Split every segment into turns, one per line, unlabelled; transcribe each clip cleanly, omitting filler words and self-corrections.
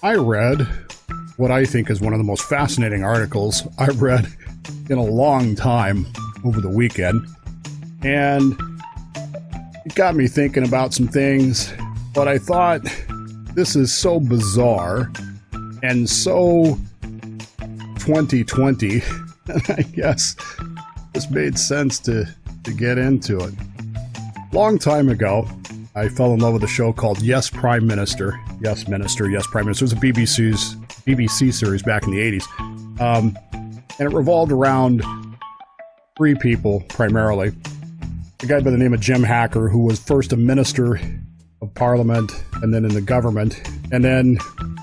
I read what I think is one of the most fascinating articles I've read in a long time over the weekend. And it got me thinking about some things, but I thought this is so bizarre and so 2020, and I guess this made sense to get into it. Long time ago, I fell in love with a show called Yes, Prime Minister. Yes, Minister, Yes, Prime Minister. It was a BBC series back in the 80s. And it revolved around three people, primarily. A guy by the name of Jim Hacker, who was first a minister of parliament and then in the government. And then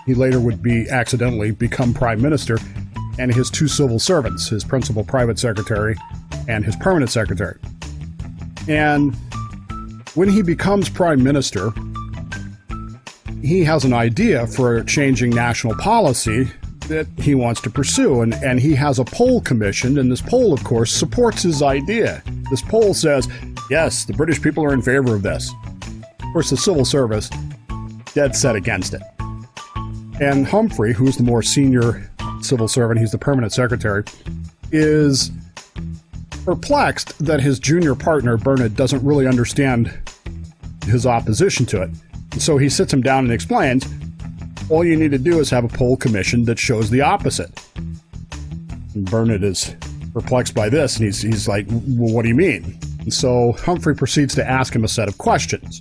he later would accidentally become prime minister. And his two civil servants, his principal private secretary and his permanent secretary. And when he becomes prime minister, he has an idea for changing national policy that he wants to pursue. And he has a poll commissioned, and this poll, of course, supports his idea. This poll says, yes, the British people are in favor of this. Of course, the civil service, dead set against it. And Humphrey, who's the more senior civil servant, he's the permanent secretary, is perplexed that his junior partner, Bernard, doesn't really understand his opposition to it. So he sits him down and explains, all you need to do is have a poll commission that shows the opposite. And Bernard is perplexed by this, and he's like, well, what do you mean? And so Humphrey proceeds to ask him a set of questions.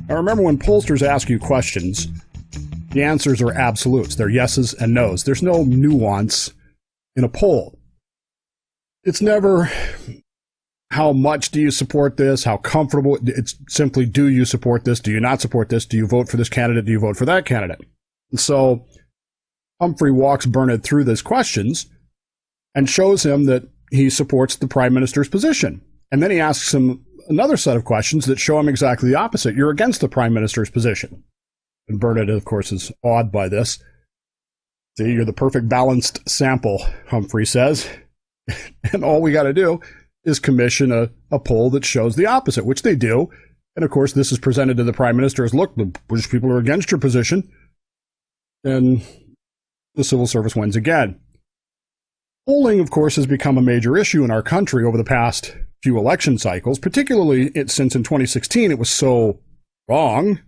Now remember, when pollsters ask you questions, the answers are absolutes. They're yeses and nos. There's no nuance in a poll. It's never, how much do you support this? How comfortable? It's simply, do you support this? Do you not support this? Do you vote for this candidate? Do you vote for that candidate? And so Humphrey walks Bernard through these questions and shows him that he supports the prime minister's position. And then he asks him another set of questions that show him exactly the opposite. You're against the prime minister's position. And Bernard, of course, is awed by this. See, you're the perfect balanced sample, Humphrey says. And all we got to do is commission a poll that shows the opposite, which they do. And of course, this is presented to the prime minister as, look, the British people are against your position. And the civil service wins again. Polling, of course, has become a major issue in our country over the past few election cycles, particularly since in 2016 it was so wrong.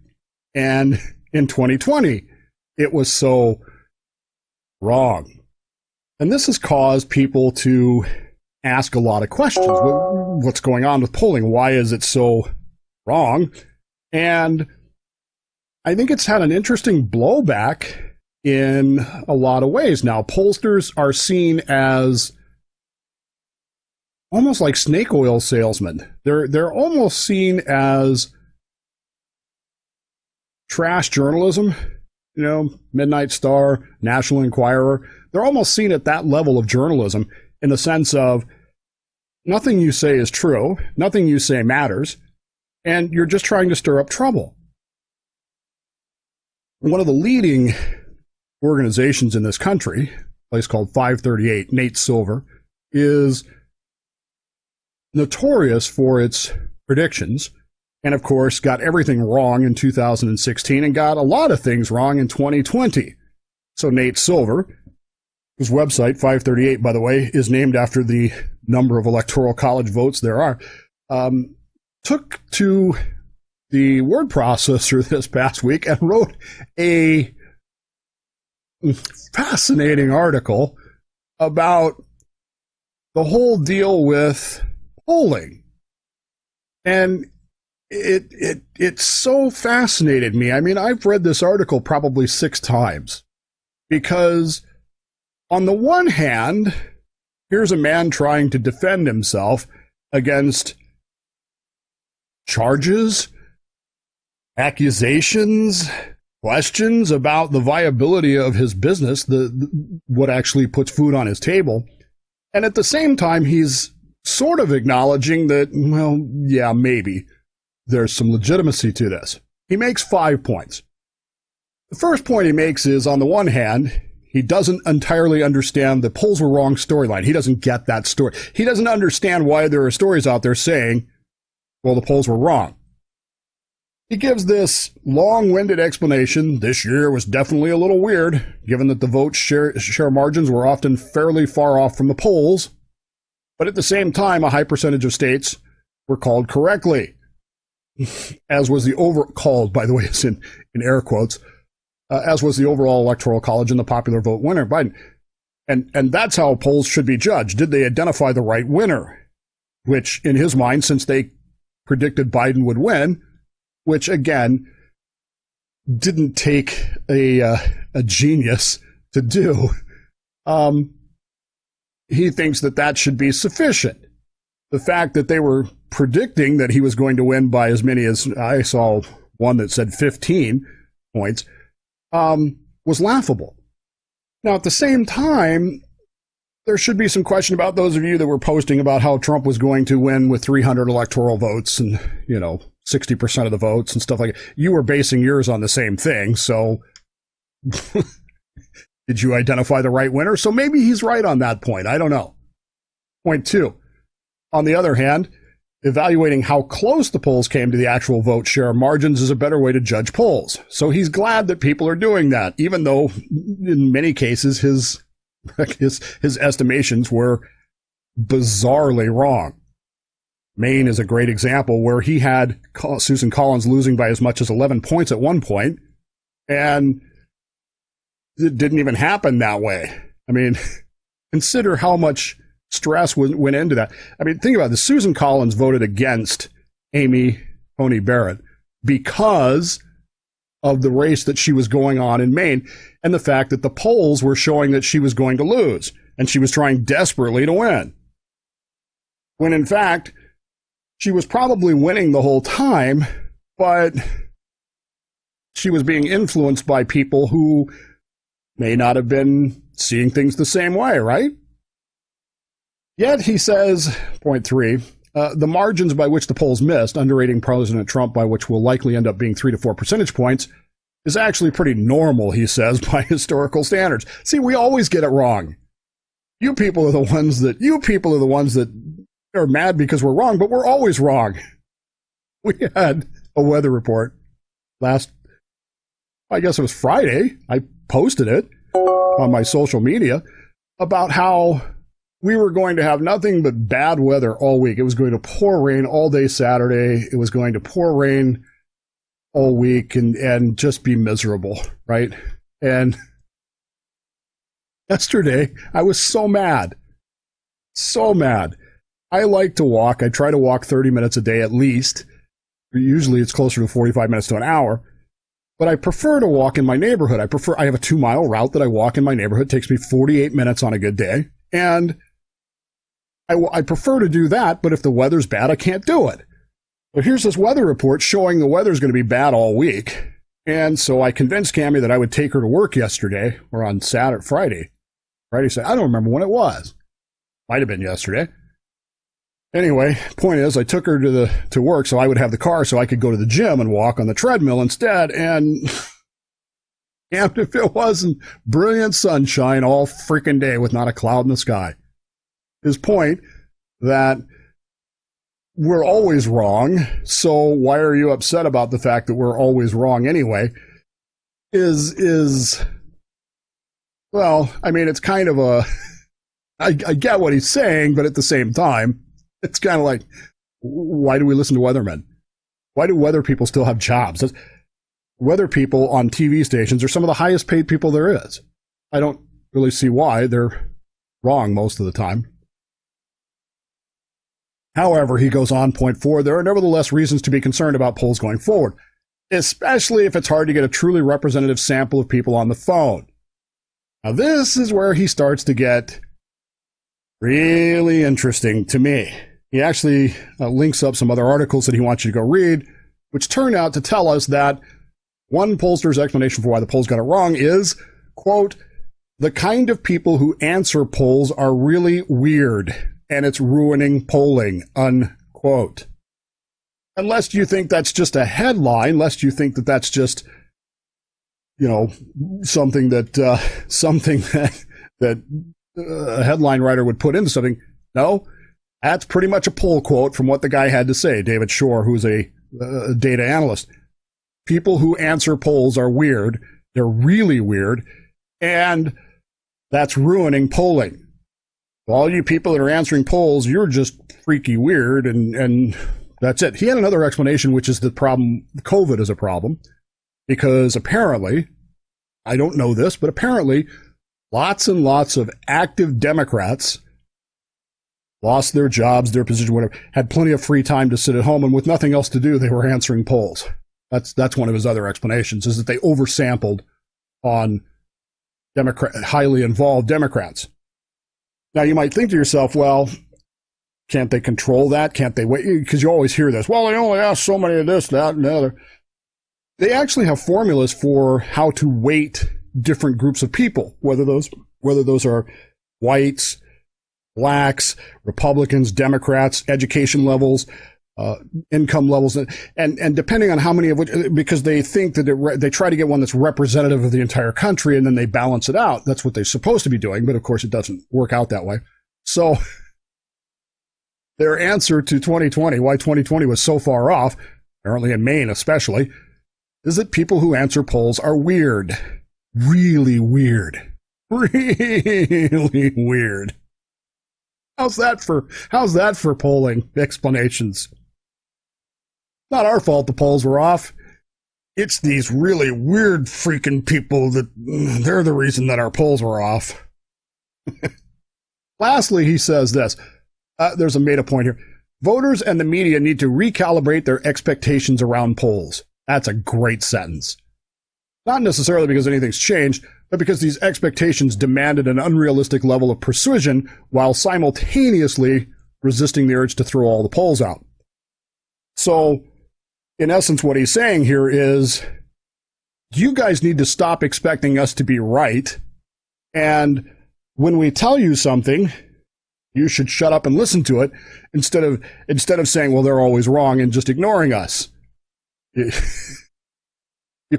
And in 2020, it was so wrong. And this has caused people to ask a lot of questions. What's going on with polling? Why is it so wrong? And I think it's had an interesting blowback in a lot of ways. Now, pollsters are seen as almost like snake oil salesmen. They're almost seen as trash journalism, Midnight Star, National Enquirer. They're almost seen at that level of journalism in the sense of nothing you say is true, nothing you say matters, and you're just trying to stir up trouble. One of the leading organizations in this country, a place called 538, Nate Silver, is notorious for its predictions, and of course got everything wrong in 2016 and got a lot of things wrong in 2020. So Nate Silver, whose website, 538, by the way, is named after the number of electoral college votes there are, took to the word processor this past week and wrote a fascinating article about the whole deal with polling. And it so fascinated me. I mean, I've read this article probably 6 times because on the one hand, here's a man trying to defend himself against charges, accusations, questions about the viability of his business, what actually puts food on his table. And at the same time, he's sort of acknowledging that, well, yeah, maybe there's some legitimacy to this. He makes 5 points. The first point he makes is, on the one hand, he doesn't entirely understand the polls were wrong storyline. He doesn't get that story. He doesn't understand why there are stories out there saying, well, the polls were wrong. He gives this long-winded explanation. This year was definitely a little weird, given that the vote share margins were often fairly far off from the polls. But at the same time, a high percentage of states were called correctly, as was the called, by the way, is in air quotes, as was the overall electoral college and the popular vote winner, Biden. And that's how polls should be judged. Did they identify the right winner? Which, in his mind, since they predicted Biden would win, which, again, didn't take a genius to do, he thinks that should be sufficient. The fact that they were predicting that he was going to win by as many as, I saw one that said 15 points, was laughable. Now, at the same time, there should be some question about those of you that were posting about how Trump was going to win with 300 electoral votes and, 60% of the votes and stuff like that. You were basing yours on the same thing, so did you identify the right winner? So maybe he's right on that point. I don't know. Point two. On the other hand, evaluating how close the polls came to the actual vote share margins is a better way to judge polls. So he's glad that people are doing that, even though in many cases his estimations were bizarrely wrong. Maine is a great example where he had Susan Collins losing by as much as 11 points at one point, and it didn't even happen that way. I mean, consider how much stress went into that. I mean, think about this. Susan Collins voted against Amy Coney Barrett because of the race that she was going on in Maine and the fact that the polls were showing that she was going to lose and she was trying desperately to win. When in fact, she was probably winning the whole time, but she was being influenced by people who may not have been seeing things the same way, right? Yet, he says, point three, the margins by which the polls missed, underrating President Trump by which will likely end up being 3 to 4 percentage points, is actually pretty normal, he says, by historical standards. See, we always get it wrong. You people are the ones that are mad because we're wrong, but we're always wrong. We had a weather report I guess it was Friday. I posted it on my social media about how we were going to have nothing but bad weather all week. It was going to pour rain all day Saturday. It was going to pour rain all week and just be miserable, right? And yesterday, I was so mad. So mad. I like to walk. I try to walk 30 minutes a day at least. Usually it's closer to 45 minutes to an hour. But I prefer to walk in my neighborhood. I have a 2-mile route that I walk in my neighborhood. It takes me 48 minutes on a good day. And I prefer to do that, but if the weather's bad, I can't do it. But here's this weather report showing the weather's going to be bad all week. And so I convinced Cammie that I would take her to work yesterday, or on Friday. Friday said, I don't remember when it was. Might have been yesterday. Anyway, point is, I took her to work so I would have the car so I could go to the gym and walk on the treadmill instead. And if it wasn't brilliant sunshine all freaking day with not a cloud in the sky. His point that we're always wrong, so why are you upset about the fact that we're always wrong anyway, is well, I mean, it's kind of I get what he's saying, but at the same time, it's kind of like, why do we listen to weathermen? Why do weather people still have jobs? Weather people on TV stations are some of the highest paid people there is. I don't really see why. They're wrong most of the time. However, he goes on, point 4, there are nevertheless reasons to be concerned about polls going forward, especially if it's hard to get a truly representative sample of people on the phone. Now, this is where he starts to get really interesting to me. He actually links up some other articles that he wants you to go read, which turn out to tell us that one pollster's explanation for why the polls got it wrong is, quote, the kind of people who answer polls are really weird, and it's ruining polling, unquote. Unless you think that's just a headline, lest you think that that's just, something that a headline writer would put into something. No, that's pretty much a poll quote from what the guy had to say, David Shore, who's a data analyst. people who answer polls are weird. They're really weird. And that's ruining polling. All you people that are answering polls, you're just freaky weird, and that's it. He had another explanation, which is the problem. COVID is a problem because apparently, I don't know this, but apparently lots and lots of active Democrats lost their jobs, their position, whatever, had plenty of free time to sit at home, and with nothing else to do, they were answering polls. That's one of his other explanations, is that they oversampled on highly involved Democrats. Now, you might think to yourself, well, can't they control that? Can't they wait? Because you always hear this. Well, they only ask so many of this, that, and the other. They actually have formulas for how to weight different groups of people, whether those are whites, blacks, Republicans, Democrats, education levels, income levels, and depending on how many of which, because they think that they try to get one that's representative of the entire country, and then they balance it out. That's what they're supposed to be doing, but of course it doesn't work out that way. So their answer to 2020, why 2020 was so far off, apparently in Maine especially, is that people who answer polls are weird. Really weird. Really weird. How's that for polling explanations? Not our fault the polls were off. It's these really weird freaking people that they're the reason that our polls were off. Lastly, he says this. There's a meta point here. Voters and the media need to recalibrate their expectations around polls. That's a great sentence. Not necessarily because anything's changed, but because these expectations demanded an unrealistic level of precision while simultaneously resisting the urge to throw all the polls out. So, in essence, what he's saying here is, you guys need to stop expecting us to be right, and when we tell you something, you should shut up and listen to it instead of saying, well, they're always wrong, and just ignoring us. You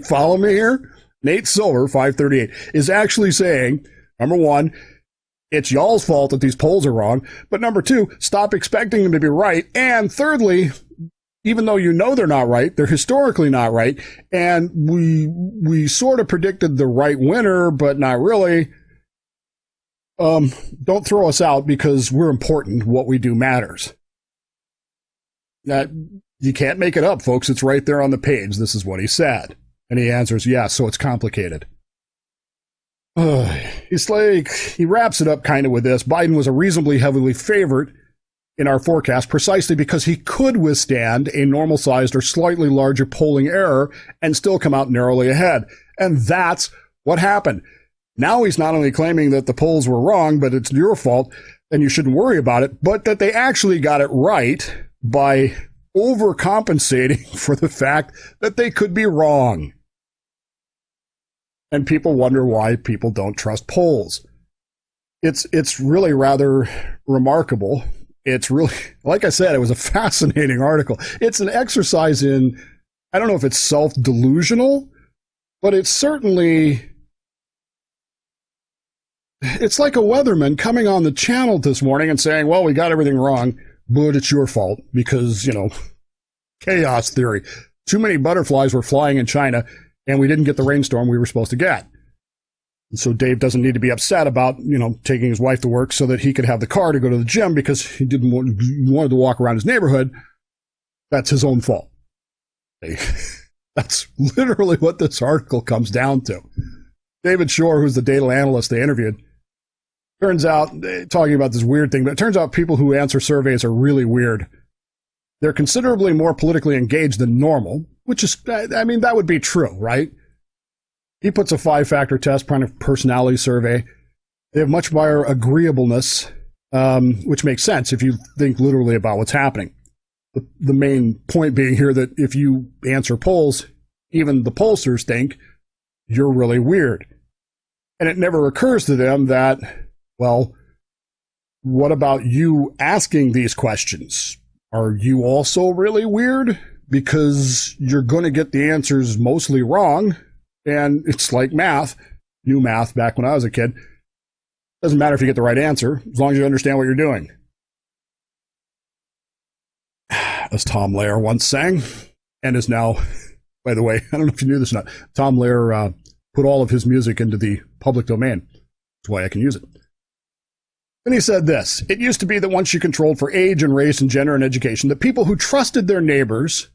follow me here? Nate Silver, 538, is actually saying, number one, it's y'all's fault that these polls are wrong. But number two, stop expecting them to be right. And thirdly, even though you know they're not right, they're historically not right. And we sort of predicted the right winner, but not really. Don't throw us out because we're important. What we do matters. That you can't make it up, folks. It's right there on the page. This is what he said. And he answers, yeah, so it's complicated. He wraps it up kind of with this. Biden was a reasonably heavily favored in our forecast precisely because he could withstand a normal-sized or slightly larger polling error and still come out narrowly ahead. And that's what happened. Now he's not only claiming that the polls were wrong, but it's your fault and you shouldn't worry about it, but that they actually got it right by overcompensating for the fact that they could be wrong. And people wonder why people don't trust polls. It's really rather remarkable. It's really, like I said, it was a fascinating article. It's an exercise in, I don't know if it's self-delusional, but it's certainly, it's like a weatherman coming on the channel this morning and saying, well, we got everything wrong, but it's your fault because, chaos theory. Too many butterflies were flying in China and we didn't get the rainstorm we were supposed to get. And so Dave doesn't need to be upset about, taking his wife to work so that he could have the car to go to the gym because he wanted to walk around his neighborhood. That's his own fault. That's literally what this article comes down to. David Shore, who's the data analyst they interviewed, turns out, talking about this weird thing, but it turns out people who answer surveys are really weird. They're considerably more politically engaged than normal, which is, that would be true, right? He puts a 5-factor test, kind of personality survey. They have much higher agreeableness, which makes sense if you think literally about what's happening. The main point being here that if you answer polls, even the pollsters think you're really weird. And it never occurs to them that, well, what about you asking these questions? Are you also really weird? Because you're going to get the answers mostly wrong. And it's like math, new math back when I was a kid. Doesn't matter if you get the right answer, as long as you understand what you're doing. As Tom Lehrer once sang, and is now by the way. I don't know if you knew this or not. Tom Lehrer put all of his music into the public domain. That's why I can use it. Then he said this: it used to be that once you controlled for age and race and gender and education, the people who trusted their neighbors,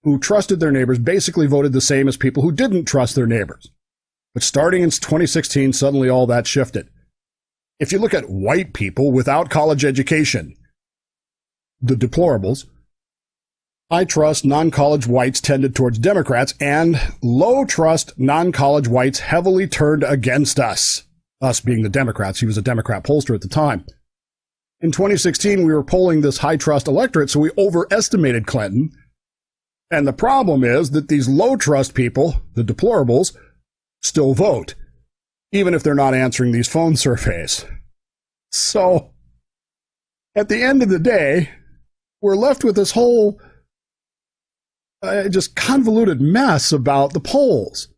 basically voted the same as people who didn't trust their neighbors. But starting in 2016, suddenly all that shifted. If you look at white people without college education, the deplorables, high trust non-college whites tended towards Democrats, and low trust non-college whites heavily turned against us. Us being the Democrats. He was a Democrat pollster at the time. In 2016, we were polling this high trust electorate, so we overestimated Clinton. And the problem is that these low trust people, the deplorables, still vote, even if they're not answering these phone surveys. So, at the end of the day, we're left with this whole just convoluted mess about the polls.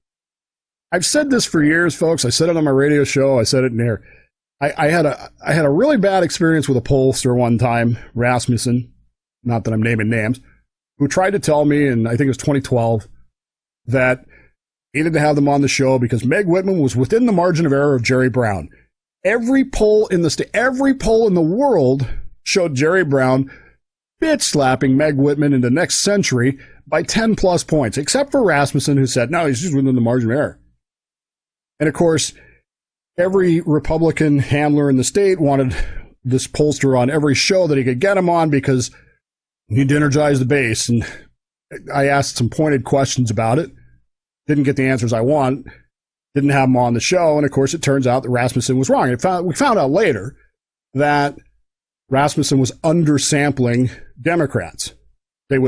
I've said this for years, folks. I said it on my radio show. I said it in here. I had a really bad experience with a pollster one time, Rasmussen, not that I'm naming names, who tried to tell me, and I think it was 2012, that he didn't have them on the show because Meg Whitman was within the margin of error of Jerry Brown. Every poll in the world showed Jerry Brown bitch slapping Meg Whitman in the next century by 10 plus points, except for Rasmussen, who said, no, he's just within the margin of error. And of course, every Republican handler in the state wanted this pollster on every show that he could get him on because he needed to energize the base. And I asked some pointed questions about it. Didn't get the answers I want. Didn't have him on the show. And of course, it turns out that Rasmussen was wrong. We found out later that Rasmussen was undersampling Democrats. They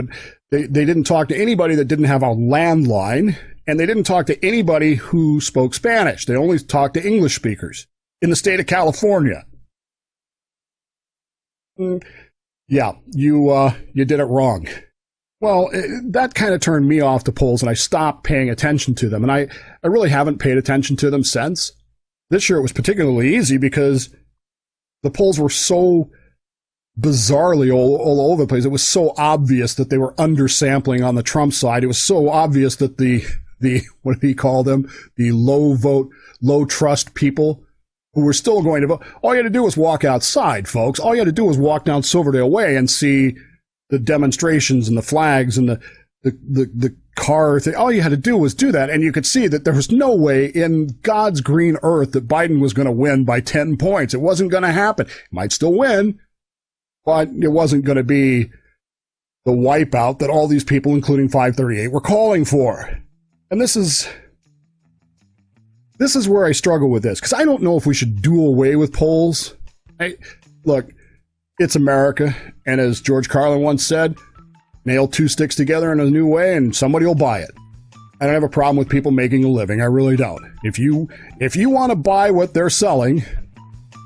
didn't talk to anybody that didn't have a landline, and they didn't talk to anybody who spoke Spanish. They only talked to English speakers in the state of California. Yeah, you did it wrong. Well, that kind of turned me off the polls, and I stopped paying attention to them. And I really haven't paid attention to them since. This year it was particularly easy because the polls were so bizarrely all over the place. It was so obvious that they were undersampling on the Trump side. It was so obvious that the what did he call them? The low trust people who were still going to vote. All you had to do was walk outside, folks. All you had to do was walk down Silverdale Way and see the demonstrations and the flags and the car thing. All you had to do was do that, and you could see that there was no way in God's green earth that Biden was going to win by 10 points. It wasn't going to happen. He might still win, but it wasn't going to be the wipeout that all these people, including 538, were calling for. And this is where I struggle with this, because I don't know if we should do away with polls. Look, it's America, and as George Carlin once said, nail two sticks together in a new way and somebody will buy it. I don't have a problem with people making a living. I really don't. If you want to buy what they're selling,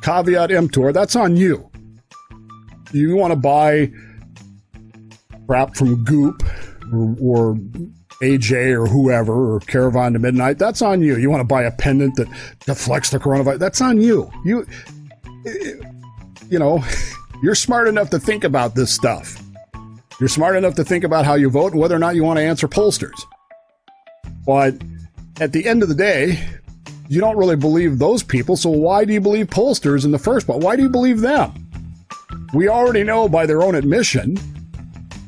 caveat emptor, that's on you. You want to buy crap from Goop or AJ or whoever, or Caravan to Midnight, that's on you. You want to buy a pendant that deflects the coronavirus, that's on you. You know, you're smart enough to think about this stuff. You're smart enough to think about how you vote and whether or not you want to answer pollsters. But at the end of the day, you don't really believe those people, so why do you believe pollsters in the first place? Why do you believe them? We already know by their own admission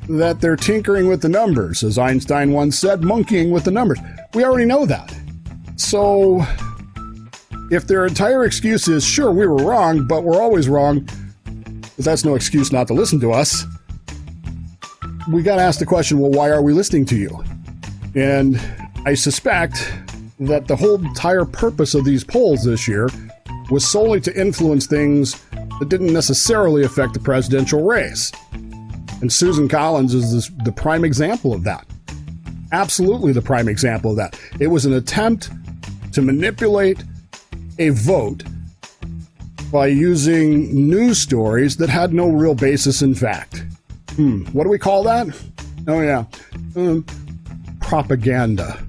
that they're tinkering with the numbers. As Einstein once said, monkeying with the numbers. We already know that. So if their entire excuse is, sure, we were wrong, but we're always wrong, because that's no excuse not to listen to us, we got to ask the question, well, why are we listening to you? And I suspect that the whole entire purpose of these polls this year was solely to influence things that didn't necessarily affect the presidential race. And Susan Collins is the prime example of that. Absolutely the prime example of that. It was an attempt to manipulate a vote by using news stories that had no real basis in fact. What do we call that? Oh, yeah. Propaganda.